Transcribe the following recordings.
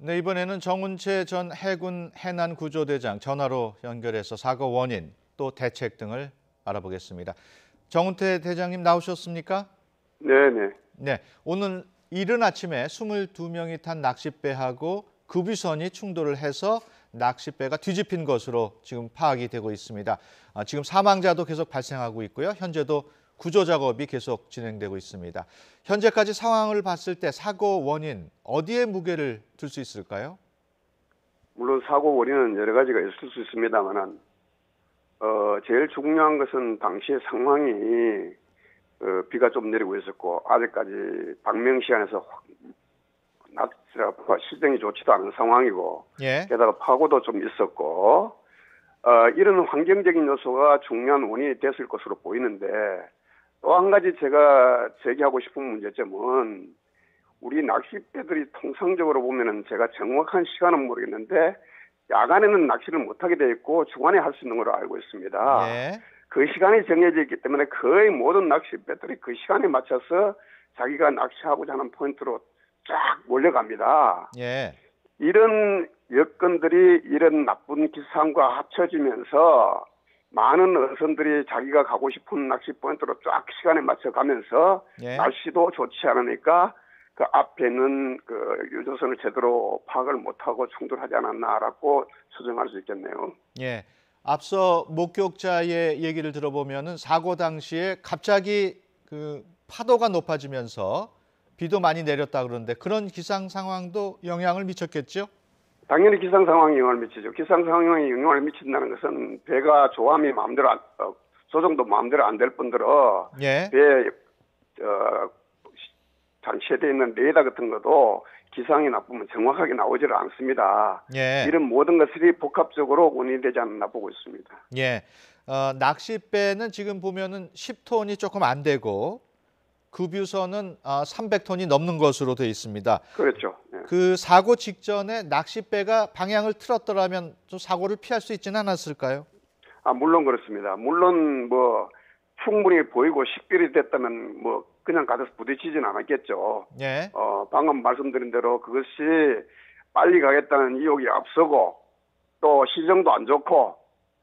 네, 이번에는 정운채 전 해군 해난구조대장 전화로 연결해서 사고 원인 또 대책 등을 알아보겠습니다. 정운채 대장님 나오셨습니까? 네네. 네, 오늘 이른 아침에 22명이 탄 낚싯배하고 급유선이 충돌을 해서 낚싯배가 뒤집힌 것으로 지금 파악이 되고 있습니다. 지금 사망자도 계속 발생하고 있고요. 현재도 구조 작업이 계속 진행되고 있습니다. 현재까지 상황을 봤을 때 사고 원인 어디에 무게를 둘 수 있을까요? 물론 사고 원인은 여러 가지가 있을 수 있습니다만은 제일 중요한 것은 당시의 상황이 비가 좀 내리고 있었고 아직까지 방명시안에서 낚시가 실정이 좋지도 않은 상황이고 예. 게다가 파고도 좀 있었고 이런 환경적인 요소가 중요한 원인이 됐을 것으로 보이는데 또 한 가지 제가 제기하고 싶은 문제점은 우리 낚싯배들이 통상적으로 보면은 제가 정확한 시간은 모르겠는데 야간에는 낚시를 못하게 돼 있고 주간에 할 수 있는 걸로 알고 있습니다. 예. 그 시간이 정해져 있기 때문에 거의 모든 낚싯배들이 그 시간에 맞춰서 자기가 낚시하고자 하는 포인트로 쫙 몰려갑니다. 예. 이런 여건들이 이런 나쁜 기상과 합쳐지면서 많은 어선들이 자기가 가고 싶은 낚시 포인트로 쫙 시간에 맞춰 가면서 예. 날씨도 좋지 않으니까 그 앞에 있는 그 유조선을 제대로 파악을 못하고 충돌하지 않았나라고 추정할 수 있겠네요. 예. 앞서 목격자의 얘기를 들어보면은 사고 당시에 갑자기 그 파도가 높아지면서 비도 많이 내렸다 그러는데 그런 기상 상황도 영향을 미쳤겠죠? 당연히 기상 상황이 영향을 미치죠. 기상 상황이 영향을 미친다는 것은 배가 조함이 마음대로 조정도 마음대로 안 될 뿐더러 예. 배에 장치되어 있는 레이더 같은 것도 기상이 나쁘면 정확하게 나오지를 않습니다. 예. 이런 모든 것들이 복합적으로 원인이 되지 않나 보고 있습니다. 예. 낚싯배는 지금 보면은 10톤이 조금 안 되고 급유선은 300톤이 넘는 것으로 되어 있습니다. 그렇죠. 네. 그 사고 직전에 낚싯배가 방향을 틀었더라면 좀 사고를 피할 수 있지는 않았을까요? 물론 그렇습니다. 물론 뭐 충분히 보이고 식별이 됐다면 뭐 그냥 가서 부딪히진 않았겠죠. 예. 방금 말씀드린 대로 그것이 빨리 가겠다는 의욕이 앞서고 또 시정도 안 좋고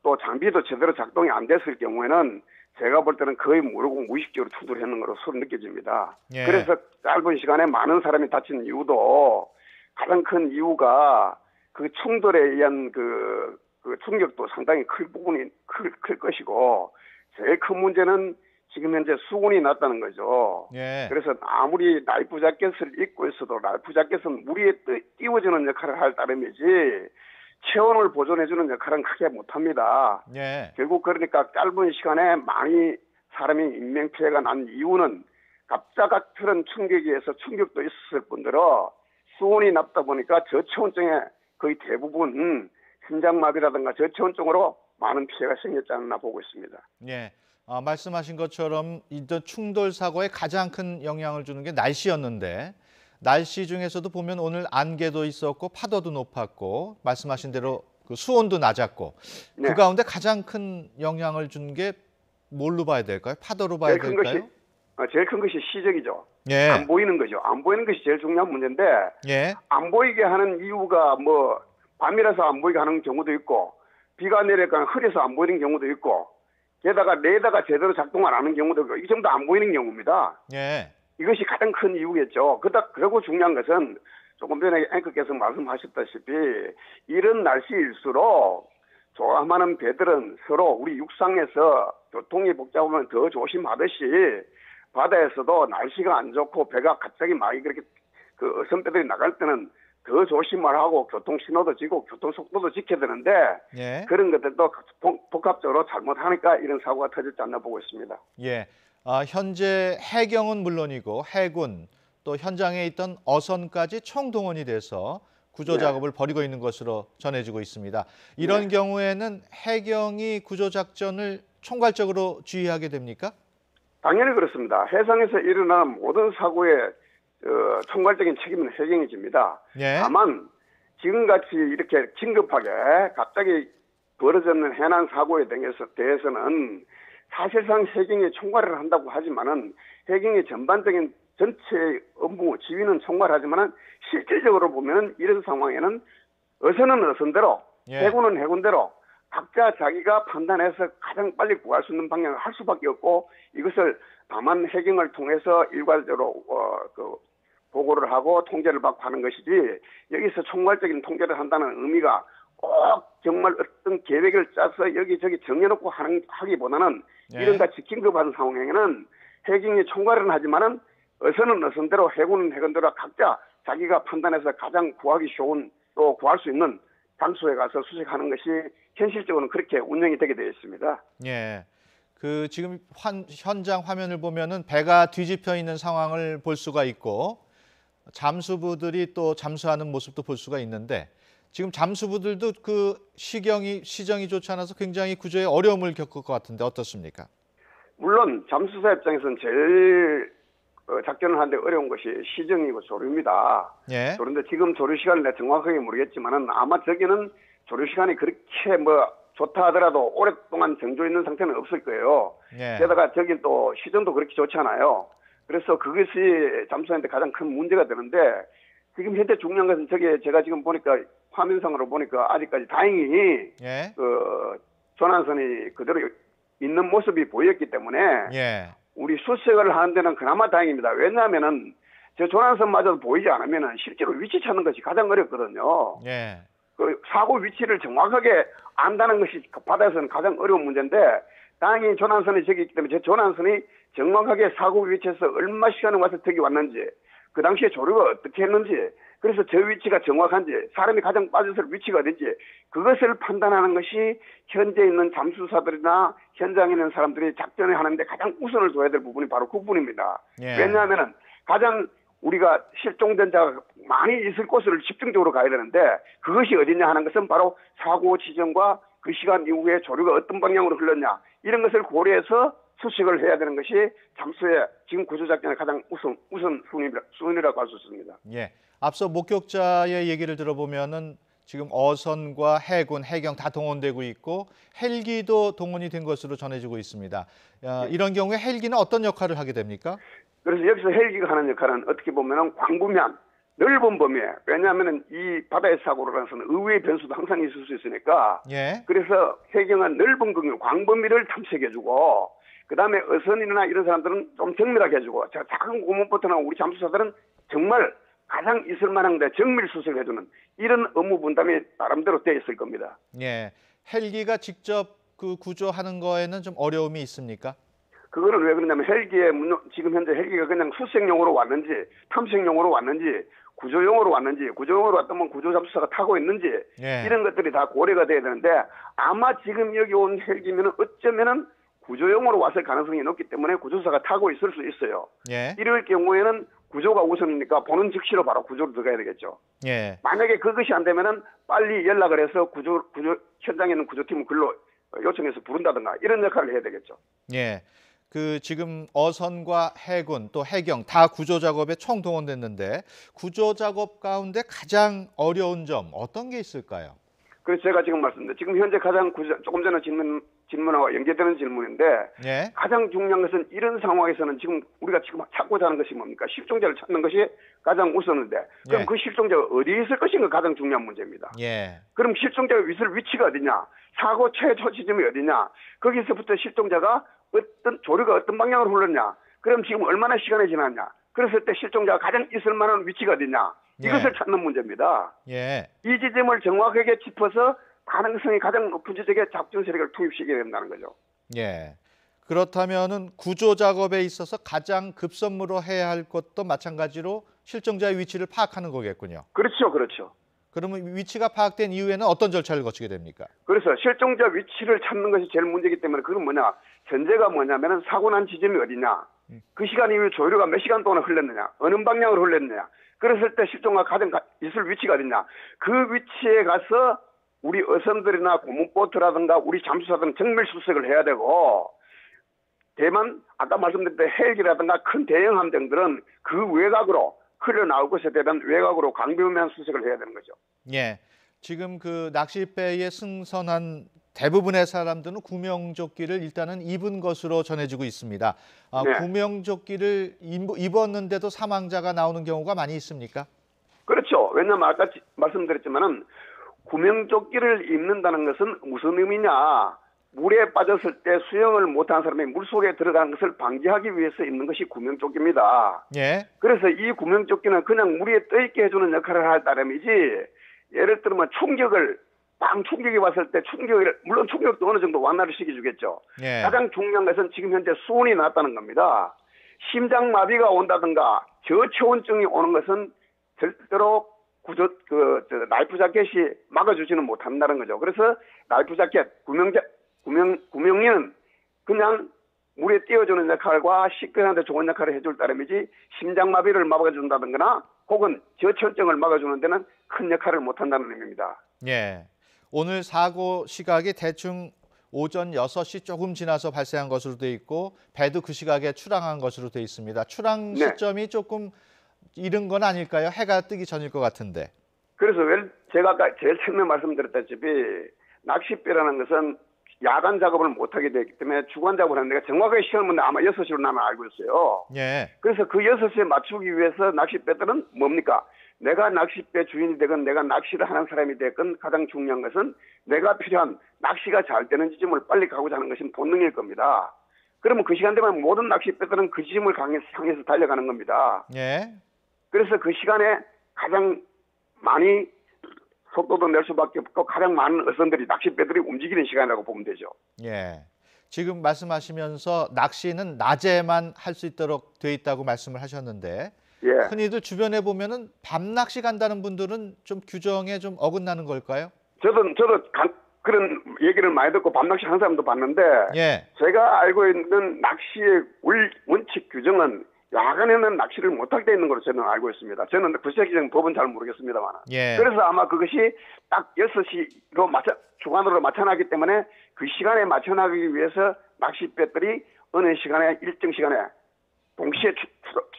또 장비도 제대로 작동이 안 됐을 경우에는 제가 볼 때는 거의 모르고 무의식적으로 충돌했는 것으로 서로 느껴집니다. 예. 그래서 짧은 시간에 많은 사람이 다친 이유도 가장 큰 이유가 그 충돌에 의한 그 충격도 상당히 클 부분이 클 것이고 제일 큰 문제는 지금 현재 수온이 낮다는 거죠. 예. 그래서 아무리 라이프 자켓을 입고 있어도 라이프 자켓은 물 위에 띄워주는 역할을 할 따름이지 체온을 보존해주는 역할은 크게 못합니다. 예. 결국 그러니까 짧은 시간에 많이 사람이 인명피해가 난 이유는 갑작스런 충격에 의해서 충격도 있었을 뿐더러 수온이 낮다 보니까 저체온증의 거의 대부분 심장마비라든가 저체온증으로 많은 피해가 생겼지 않나 보고 있습니다. 예. 말씀하신 것처럼 이 충돌 사고에 가장 큰 영향을 주는 게 날씨였는데 날씨 중에서도 보면 오늘 안개도 있었고 파도도 높았고 말씀하신 대로 그 수온도 낮았고 네. 그 가운데 가장 큰 영향을 준 게 뭘로 봐야 될까요? 파도로 봐야 될까요? 제일 큰 것이 시적이죠. 예. 안 보이는 거죠. 안 보이는 것이 제일 중요한 문제인데 예. 안 보이게 하는 이유가 뭐 밤이라서 안 보이게 하는 경우도 있고 비가 내리니까 흐려서 안 보이는 경우도 있고 게다가 레이더가 제대로 작동을 안 하는 경우도 있고 이 정도 안 보이는 경우입니다. 예. 이것이 가장 큰 이유겠죠. 그리고 중요한 것은 조금 전에 앵커께서 말씀하셨다시피 이런 날씨일수록 조그마한 배들은 서로 우리 육상에서 교통이 복잡하면 더 조심하듯이 바다에서도 날씨가 안 좋고 배가 갑자기 많이 그렇게 그 어선배들이 나갈 때는 더 조심을 하고 교통 신호도 지고 교통 속도도 지켜야 되는데 예. 그런 것들도 복합적으로 잘못하니까 이런 사고가 터졌지 않나 보고 있습니다. 예. 현재 해경은 물론이고 해군 또 현장에 있던 어선까지 총동원이 돼서 구조 작업을 벌이고 있는 것으로 전해지고 있습니다. 이런 경우에는 해경이 구조 작전을 총괄적으로 지휘하게 됩니까? 당연히 그렇습니다. 해상에서 일어난 모든 사고의 총괄적인 책임은 해경이 집니다. 예. 다만 지금같이 이렇게 긴급하게 갑자기 벌어졌는 해난 사고에 대해서는 사실상 해경이 총괄을 한다고 하지만은 해경의 전반적인 전체 업무 지휘는 총괄하지만은 실질적으로 보면은 이런 상황에는 어선은 어선대로, 예. 해군은 해군대로 각자 자기가 판단해서 가장 빨리 구할 수 있는 방향을 할 수밖에 없고, 이것을 다만 해경을 통해서 일괄적으로 보고를 하고 통제를 받고 하는 것이지, 여기서 총괄적인 통제를 한다는 의미가 꼭 정말 어떤 계획을 짜서 여기저기 정해놓고 하기보다는 예. 이런같이 긴급한 상황에는 해경이 총괄은 하지만은 어선은 어선대로, 해군은 해군대로 각자 자기가 판단해서 가장 구하기 쉬운, 또 구할 수 있는 장소에 가서 수색하는 것이 현실적으로는 그렇게 운영이 되게 되어 있습니다. 예. 그 지금 현장 화면을 보면은 배가 뒤집혀 있는 상황을 볼 수가 있고, 잠수부들이 또 잠수하는 모습도 볼 수가 있는데, 지금 잠수부들도 그 시정이 좋지 않아서 굉장히 구조에 어려움을 겪을 것 같은데 어떻습니까? 물론 잠수사 입장에서는 제일 작전을 하는데 어려운 것이 시정이고 조류입니다. 예. 그런데 지금 조류 시간을 내가 정확하게 모르겠지만은 아마 저기는 조류 시간이 그렇게 좋다 하더라도 오랫동안 정조 있는 상태는 없을 거예요. 예. 게다가 저기 또 시정도 그렇게 좋지 않아요. 그래서 그것이 잠수하는데 가장 큰 문제가 되는데, 지금 현재 중요한 것은 저게 제가 지금 보니까 화면상으로 보니까 아직까지 다행히 예. 조난선이 그대로 있는 모습이 보였기 때문에 예. 우리 수색을 하는 데는 그나마 다행입니다. 왜냐하면은 저 조난선마저도 보이지 않으면은 실제로 위치 찾는 것이 가장 어렵거든요. 예. 그 사고 위치를 정확하게 안다는 것이 바다에서는 가장 어려운 문제인데, 다행히 조난선이 저기 있기 때문에 저 조난선이 정확하게 사고 위치에서 얼마 시간을 와서 저기 왔는지, 그 당시에 조류가 어떻게 했는지, 그래서 저 위치가 정확한지, 사람이 가장 빠졌을 위치가 어딘지, 그것을 판단하는 것이 현재 있는 잠수사들이나 현장에 있는 사람들이 작전을 하는데 가장 우선을 둬야 될 부분이 바로 그 부분입니다. 예. 왜냐하면은 가장 우리가 실종된 자가 많이 있을 곳을 집중적으로 가야 되는데, 그것이 어디냐 하는 것은 바로 사고 지점과 그 시간 이후에 조류가 어떤 방향으로 흘렀냐, 이런 것을 고려해서 수색을 해야 되는 것이 잠수의 지금 구조작전의 가장 우선 순위라고 할 수 있습니다. 예. 앞서 목격자의 얘기를 들어보면은 지금 어선과 해군, 해경 다 동원되고 있고 헬기도 동원이 된 것으로 전해지고 있습니다. 이런 경우에 헬기는 어떤 역할을 하게 됩니까? 그래서 여기서 헬기가 하는 역할은 어떻게 보면은 광범위한 넓은 범위에, 왜냐하면은 이 바다의 사고로라서는 의외의 변수도 항상 있을 수 있으니까, 예. 그래서 해경은 넓은 경우 광범위를 탐색해주고, 그 다음에 어선이나 이런 사람들은 좀 정밀하게 해주고, 작은 고문부터나 우리 잠수사들은 정말 가장 있을 만한 데 정밀 수색을 해주는 이런 업무 분담이 나름대로 되어 있을 겁니다. 예. 헬기가 직접 그 구조하는 거에는 좀 어려움이 있습니까? 그거는 왜 그러냐면 지금 현재 헬기가 그냥 수색용으로 왔는지, 탐색용으로 왔는지, 구조용으로 왔는지, 구조용으로 왔다면 구조잠수사가 타고 있는지, 예. 이런 것들이 다 고려가 돼야 되는데, 아마 지금 여기 온 헬기면은 어쩌면은 구조용으로 왔을 가능성이 높기 때문에 구조사가 타고 있을 수 있어요. 예. 이럴 경우에는 구조가 우선이니까 보는 즉시로 바로 구조로 들어가야 되겠죠. 예. 만약에 그것이 안 되면은 빨리 연락을 해서 구조 현장에 있는 구조팀을 글로 요청해서 부른다든가 이런 역할을 해야 되겠죠. 예. 그 지금 어선과 해군 또 해경 다 구조 작업에 총동원됐는데 구조 작업 가운데 가장 어려운 점 어떤 게 있을까요? 그래서 제가 지금 말씀드린 지금 현재 가장 조금 전에 질문하고 연계되는 질문인데, 예. 가장 중요한 것은 이런 상황에서는 지금 우리가 지금 찾고자 하는 것이 뭡니까? 실종자를 찾는 것이 가장 우선인데, 그럼 예. 그 실종자가 어디에 있을 것인가 가장 중요한 문제입니다. 예. 그럼 실종자가 있을 위치가 어디냐? 사고 최초 지점이 어디냐? 거기서부터 실종자가 조류가 어떤 방향으로 흘렀냐? 그럼 지금 얼마나 시간이 지났냐? 그랬을 때 실종자가 가장 있을 만한 위치가 어디냐? 이것을 찾는 문제입니다. 예. 이 지점을 정확하게 짚어서 가능성이 가장 높은 지역에 작전 세력을 투입시켜야 된다는 거죠. 예. 그렇다면은 구조 작업에 있어서 가장 급선무로 해야 할 것도 마찬가지로 실종자의 위치를 파악하는 거겠군요. 그렇죠, 그렇죠. 그러면 위치가 파악된 이후에는 어떤 절차를 거치게 됩니까? 그래서 실종자 위치를 찾는 것이 제일 문제이기 때문에 그건 뭐냐? 전제가 뭐냐면은 사고 난 지점이 어디냐? 그 시간 이후에 조류가 몇 시간 동안 흘렀느냐? 어느 방향으로 흘렀느냐? 그랬을 때 실종자가 가장 있을 위치가 어디냐? 그 위치에 가서 우리 어선들이나 고문보트라든가 우리 잠수사들은 정밀 수색을 해야 되고, 대만 아까 말씀드린 헬기라든가 큰 대형 함정들은 그 외곽으로 흘러나올 것에 대한 외곽으로 광범위한 수색을 해야 되는 거죠. 예. 지금 그 낚싯배에 승선한 대부분의 사람들은 구명조끼를 일단은 입은 것으로 전해지고 있습니다. 네. 구명조끼를 입었는데도 사망자가 나오는 경우가 많이 있습니까? 그렇죠. 왜냐하면 아까 말씀드렸지만은 구명조끼를 입는다는 것은 무슨 의미냐? 물에 빠졌을 때 수영을 못하는 사람이 물속에 들어가는 것을 방지하기 위해서 입는 것이 구명조끼입니다. 예. 그래서 이 구명조끼는 그냥 물에 떠있게 해주는 역할을 할 따름이지, 예를 들면 빵 충격이 왔을 때 물론 충격도 어느 정도 완화를 시켜주겠죠. 예. 가장 중요한 것은 지금 현재 수온이 낮다는 겁니다. 심장마비가 온다든가 저체온증이 오는 것은 절대로 라이프 자켓이 막아주지는 못한다는 거죠. 그래서 라이프 자켓, 구명이는 그냥 물에 띄워주는 역할과 식근한테 좋은 역할을 해줄 따름이지 심장마비를 막아준다든가 혹은 저체온증을 막아주는 데는 큰 역할을 못한다는 의미입니다. 예. 오늘 사고 시각이 대충 오전 6시 조금 지나서 발생한 것으로 돼 있고 배도 그 시각에 출항한 것으로 돼 있습니다. 출항 네. 시점이 조금 이른 건 아닐까요? 해가 뜨기 전일 것 같은데. 그래서 제가 아까 제일 처음에 말씀드렸다시피 낚싯배라는 것은 야간 작업을 못하게 되기 때문에 주간 작업을 하는데 정확하게 시간을 묻는데 아마 6시로 나는 알고 있어요. 예. 그래서 그 6시에 맞추기 위해서 낚싯배들은 뭡니까? 내가 낚싯배 주인이 되건 내가 낚시를 하는 사람이 되건 가장 중요한 것은 내가 필요한 낚시가 잘 되는 지점을 빨리 가고자 하는 것이 본능일 겁니다. 그러면 그 시간 되면 모든 낚싯배들은 그 지점을 향해서 달려가는 겁니다. 예. 그래서 그 시간에 가장 많이 속도도 낼 수밖에 없고 가장 많은 어선들이 낚싯배들이 움직이는 시간이라고 보면 되죠. 예. 지금 말씀하시면서 낚시는 낮에만 할 수 있도록 돼 있다고 말씀을 하셨는데 예. 흔히들 주변에 보면은 밤 낚시 간다는 분들은 좀 규정에 좀 어긋나는 걸까요? 저도 그런 얘기를 많이 듣고 밤낚시 하는 사람도 봤는데 예. 제가 알고 있는 낚시의 원칙 규정은 야간에는 낚시를 못하게 돼 있는 걸로 저는 알고 있습니다. 저는 구체적인 법은 잘 모르겠습니다만. 예. 그래서 아마 그것이 딱 6시로 주간으로 맞춰놨기 때문에 그 시간에 맞춰나가기 위해서 낚싯배들이 어느 시간에 일정 시간에 동시에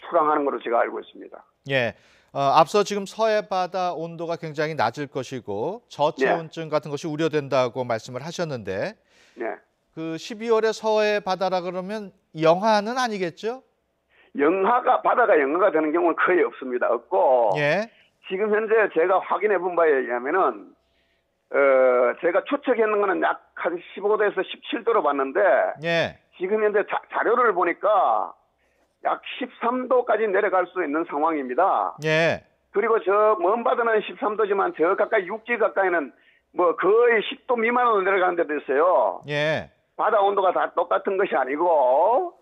출항하는 걸로 제가 알고 있습니다. 예. 앞서 지금 서해 바다 온도가 굉장히 낮을 것이고 저체온증 같은 것이 우려된다고 말씀을 하셨는데 네. 그 12월에 서해 바다라 그러면 영하는 아니겠죠? 바다가 영하가 되는 경우는 거의 없고 예. 지금 현재 제가 확인해 본 바에 의하면은 제가 추측했는 거는 약 한 15도에서 17도로 봤는데 예. 지금 현재 자료를 보니까 약 13도까지 내려갈 수 있는 상황입니다. 예. 그리고 저 먼 바다는 13도지만 저 가까이 육지 가까이는 뭐 거의 10도 미만으로 내려가는 데도 있어요. 예. 바다 온도가 다 똑같은 것이 아니고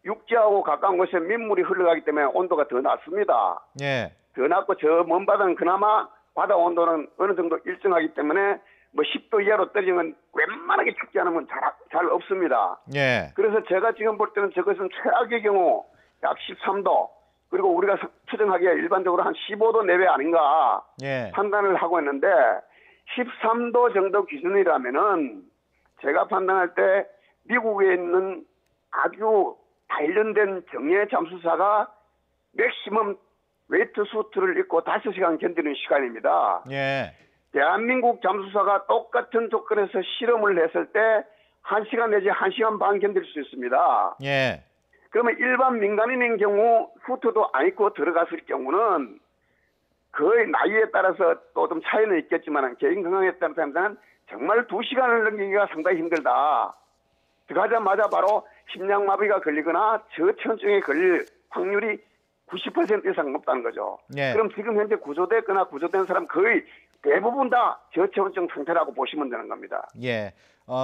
육지하고 가까운 곳에 민물이 흘러가기 때문에 온도가 더 낮습니다. 예. 더 낮고 저 먼 바다는 그나마 바다 온도는 어느 정도 일정하기 때문에 뭐 10도 이하로 떨어지면 웬만하게 춥지 않으면 잘 없습니다. 예. 그래서 제가 지금 볼 때는 저것은 최악의 경우 약 13도 그리고 우리가 추정하기에 일반적으로 한 15도 내외 아닌가 예. 판단을 하고 있는데 13도 정도 기준이라면은 제가 판단할 때 미국에 있는 아주 단련된 정예 잠수사가 맥시멈 웨이트 수트를 입고 5시간 견디는 시간입니다. 예. 대한민국 잠수사가 똑같은 조건에서 실험을 했을 때 1시간 내지 1시간 반 견딜 수 있습니다. 예. 그러면 일반 민간인인 경우 수트도 안 입고 들어갔을 경우는 거의 나이에 따라서 또 좀 차이는 있겠지만 개인 건강에 따라서는 정말 2시간을 넘기기가 상당히 힘들다. 들어가자마자 바로 심장마비가 걸리거나 저체온증에 걸릴 확률이 90% 이상 높다는 거죠. 예. 그럼 지금 현재 구조됐거나 구조된 사람 거의 대부분 다 저체온증 상태라고 보시면 되는 겁니다. 예.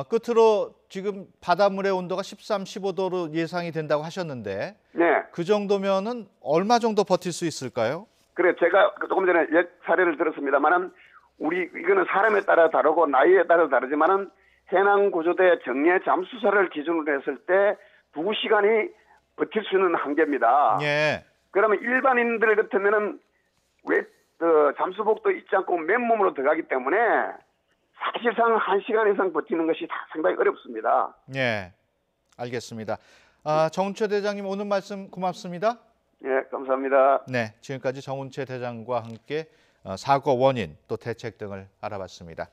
끝으로 지금 바닷물의 온도가 13, 15도로 예상이 된다고 하셨는데 네. 그 정도면은 얼마 정도 버틸 수 있을까요? 그래 제가 조금 전에 옛 사례를 들었습니다만은 이거는 사람에 따라 다르고 나이에 따라 다르지만은 해낭구조대 정예 잠수사를 기준으로 했을 때 2시간이 버틸 수 있는 한계입니다. 예. 그러면 일반인들 같으면은 잠수복도 입지 않고 맨몸으로 들어가기 때문에 사실상 1시간 이상 버티는 것이 상당히 어렵습니다. 예. 알겠습니다. 정운채 대장님 오늘 말씀 고맙습니다. 예, 감사합니다. 네, 지금까지 정운채 대장과 함께 사고 원인 또 대책 등을 알아봤습니다.